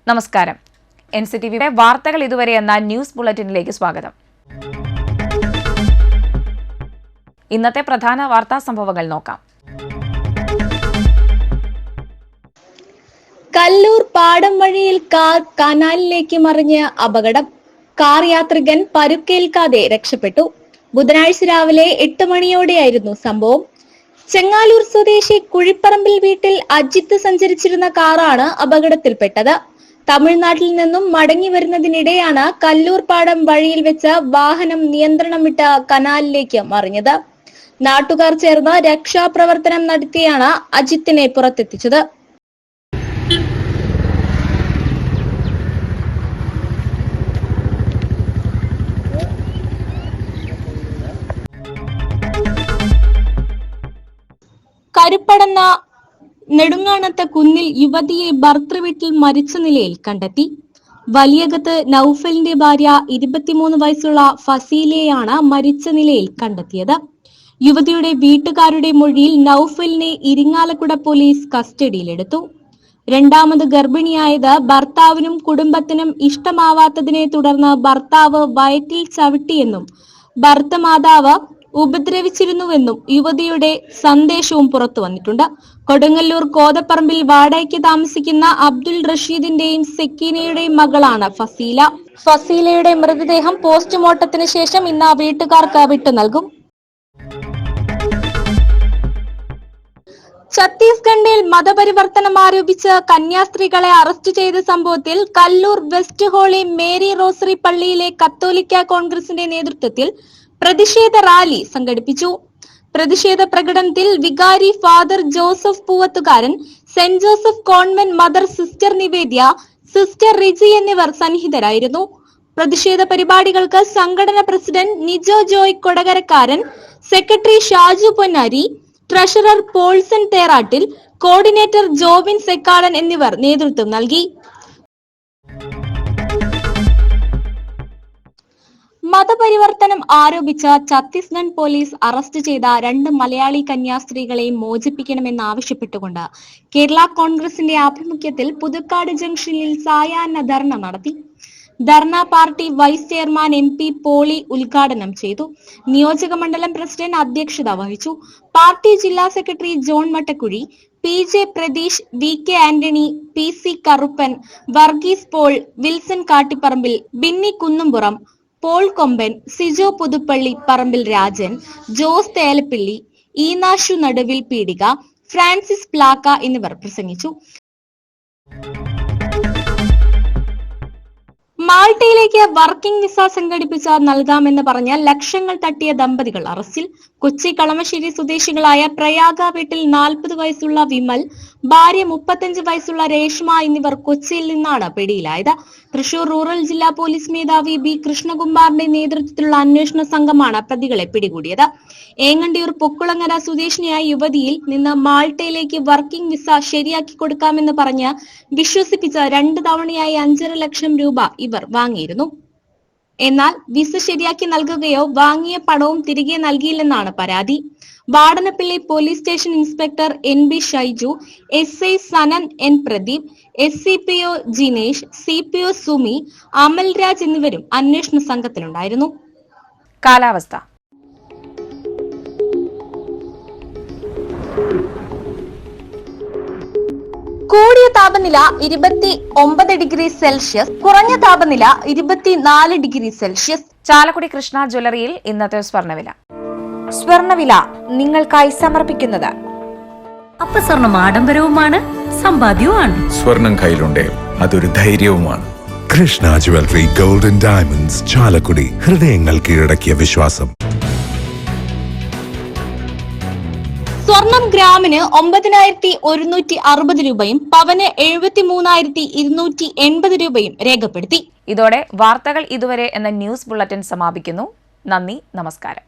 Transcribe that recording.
നമസ്കാരം. NCTVയുടെ വാർത്തകൾ ഇതുവരെ എന്ന ന്യൂസ് ബുള്ളറ്റിനിലേക്ക് സ്വാഗതം. ഇന്നത്തെ പ്രധാന വാർത്താ സംഭവങ്ങൾ നോക്കാം. കല്ലൂർ പാടം വഴിയിൽ കാർ കനാലിലേക്ക് മറിഞ്ഞ് അപകടം. കാർ യാത്രികൻ പരുക്കേൽക്കാതെ രക്ഷപ്പെട്ടു. ബുധനാഴ്ച രാവിലെ 8 മണിയോടെയായിരുന്നു സംഭവം. ചെങ്ങാലൂർ സ്വദേശി കുഴിപ്പറമ്പിൽ വീട്ടിൽ അജിത്ത് സഞ്ചരിച്ചിരുന്ന കാറാണ് അപകടത്തിൽപ്പെട്ടത്. തമിഴ്നാട്ടിൽ നിന്നും മടങ്ങി വരുന്നതിനിടെയാണ് കല്ലൂർ പാടം വഴിയിൽ വെച്ച് വാഹനം നിയന്ത്രണം വിട്ട കനാലിലേക്ക് മറിഞ്ഞത്. നാട്ടുകാർ ചേർന്ന് രക്ഷാപ്രവർത്തനം നടത്തിയാണ് അജിത്തിനെ പുറത്തെത്തിച്ചത്. കരുപ്പടന്ന നെടുങ്ങാണത്ത് കുന്നിൽ യുവതിയെ ഭർത്തൃവീട്ടിൽ മരിച്ച നിലയിൽ കണ്ടെത്തി. വലിയകത്ത് നൌഫലിന്റെ ഭാര്യ 23 വയസ്സുള്ള ഫസീലയെയാണ് മരിച്ച നിലയിൽ കണ്ടെത്തിയത്. യുവതിയുടെ വീട്ടുകാരുടെ മൊഴിയിൽ നൌഫലിനെ ഇരിങ്ങാലക്കുട പോലീസ് കസ്റ്റഡിയിലെടുത്തു. രണ്ടാമത് ഗർഭിണിയായത് ഭർത്താവിനും കുടുംബത്തിനും ഇഷ്ടമാവാത്തതിനെ തുടർന്ന് ഭർത്താവ് വയറ്റിൽ ചവിട്ടിയെന്നും ഭർത്തമാതാവ് ഉപദ്രവിച്ചിരുന്നുവെന്നും യുവതിയുടെ സന്ദേശവും പുറത്തു വന്നിട്ടുണ്ട്. കൊടുങ്ങല്ലൂർ കോതപ്പറമ്പിൽ വാടകയ്ക്ക് താമസിക്കുന്ന അബ്ദുൾ റഷീദിന്റെയും സെക്കീനയുടെയും മകളാണ് ഫസീല. ഫസീലയുടെ മൃതദേഹം പോസ്റ്റ്മോർട്ടത്തിന് ശേഷം ഇന്ന് വീട്ടുകാർക്ക് വിട്ടു നൽകും. ഛത്തീസ്ഗഡിൽ മതപരിവർത്തനം ആരോപിച്ച് കന്യാസ്ത്രീകളെ അറസ്റ്റ് ചെയ്ത സംഭവത്തിൽ Kallur West Holy Mary Rosary പള്ളിയിലെ കത്തോലിക്ക കോൺഗ്രസിന്റെ നേതൃത്വത്തിൽ പ്രതിഷേധ റാലി സംഘടിപ്പിച്ചു. പ്രതിഷേധ പ്രകടനത്തിൽ വികാരി father Joseph Poovathukaran, saint Joseph convent mother sister Nivedya, sister Riji എന്നിവർ സന്നിഹിതരായിരുന്നു. പ്രതിഷേധ പരിപാടികൾക്ക് സംഘടന president Nijo Joy Kodakarakkaran, secretary Shaju Ponnari, treasurer Paulson Therattil, coordinator Jobin Sekkadan എന്നിവർ നേതൃത്വം നൽകി. മതപരിവർത്തനം ആരോപിച്ച ഛത്തീസ്ഗഡ് പോലീസ് അറസ്റ്റ് ചെയ്ത 2 മലയാളി കന്യാസ്ത്രീകളെ മോചിപ്പിക്കണമെന്നാവശ്യപ്പെട്ടുകൊണ്ട് കേരള കോൺഗ്രസിന്റെ ആഭിമുഖ്യത്തിൽ പുതുക്കാട് ജംഗ്ഷനിൽ സായാഹ്ന ധർണ നടത്തി. Dharna party vice chairman MP Poly ഉദ്ഘാടനം ചെയ്തു. നിയോജക മണ്ഡലം പ്രസിഡന്റ് അധ്യക്ഷത വഹിച്ചു. പാർട്ടി ജില്ലാ secretary John Mattakkuzhi, PJ Pratheesh, VK Antony, PC Karuppan, Varghese Paul, Wilson Kattiparambil, Binny Kunnumpuram, Paul Komban, Sijo Puthuppally പറമ്പിൽ രാജൻ, ജോസ് തേലപ്പിള്ളി, ഈനാശു നടുവിൽ പീടിക, ഫ്രാൻസിസ് പ്ലാക്ക എന്നിവർ പ്രസംഗിച്ചു. മാൾട്ടയിലേക്ക് വർക്കിംഗ് വിസ സംഘടിപ്പിച്ച നൽകാമെന്ന് പറഞ്ഞ ലക്ഷങ്ങൾ തട്ടിയ ദമ്പതികൾ അറസ്റ്റിൽ. കൊച്ചി കളമശ്ശേരി സ്വദേശികളായ പ്രയാഗ വീട്ടിൽ 40 വയസ്സുള്ള വിമൽ, ഭാര്യ 35 വയസ്സുള്ള രേഷ്മ എന്നിവർ കൊച്ചിയിൽ നിന്നാണ് പിടിയിലായത്. തൃശൂർ റൂറൽ ജില്ലാ പോലീസ് മേധാവി B കൃഷ്ണകുമാറിന്റെ നേതൃത്വത്തിലുള്ള അന്വേഷണ സംഘമാണ് പ്രതികളെ പിടികൂടിയത്. ഏങ്ങണ്ടിയൂർ പൊക്കുളങ്ങര സ്വദേശിനിയായ യുവതിയിൽ നിന്ന് മാൾട്ടയിലേക്ക് വർക്കിംഗ് വിസ ശരിയാക്കി കൊടുക്കാമെന്ന് പറഞ്ഞ് വിശ്വസിപ്പിച്ച 2 തവണയായി 5.5 ലക്ഷം രൂപ ഇവർ വാങ്ങിയിരുന്നു. എന്നാൽ വിസ ശരിയാക്കി നൽകുകയോ വാങ്ങിയ പണവും തിരികെ നൽകിയില്ലെന്നാണ് പരാതി. Vadanappally police station inspector NB Shaiju, SI Sanan N Pradeep, SCPO Jinesh, CPO Sumi, Amalraj എന്നിവരും അന്വേഷണ സംഘത്തിലുണ്ടായിരുന്നു. കാലാവസ്ഥ. കൂടിയ താപനില 29 ഡിഗ്രി സെൽഷ്യസ്, കുറഞ്ഞ താപനില 24 ഡിഗ്രി സെൽഷ്യസ്. ചാലക്കുടി കൃഷ്ണ ജ്വല്ലറിയിൽ ഇന്നത്തെ സ്വർണ്ണവില. സ്വർണ്ണവില നിങ്ങൾക്കായി സമർപ്പിക്കുന്നത് അപ്പസ്വർണം ആഡംബരവുമാണ്, സമ്പാദ്യവുമാണ്. സ്വർണം കയ്യിലുണ്ടേ അതൊരു ധൈര്യവുമാണ്. Krishna jewellery golden diamonds, Chalakudy. ഹൃദയങ്ങൾ കീഴടക്കിയ വിശ്വാസം. സ്വർണം ഗ്രാമിന് 9,160 രൂപയും പവന് 73,280 രൂപയും രേഖപ്പെടുത്തി. ഇതോടെ വാർത്തകൾ ഇതുവരെ എന്ന ന്യൂസ് ബുള്ളറ്റിൻ സമാപിക്കുന്നു. നന്ദി, നമസ്കാരം.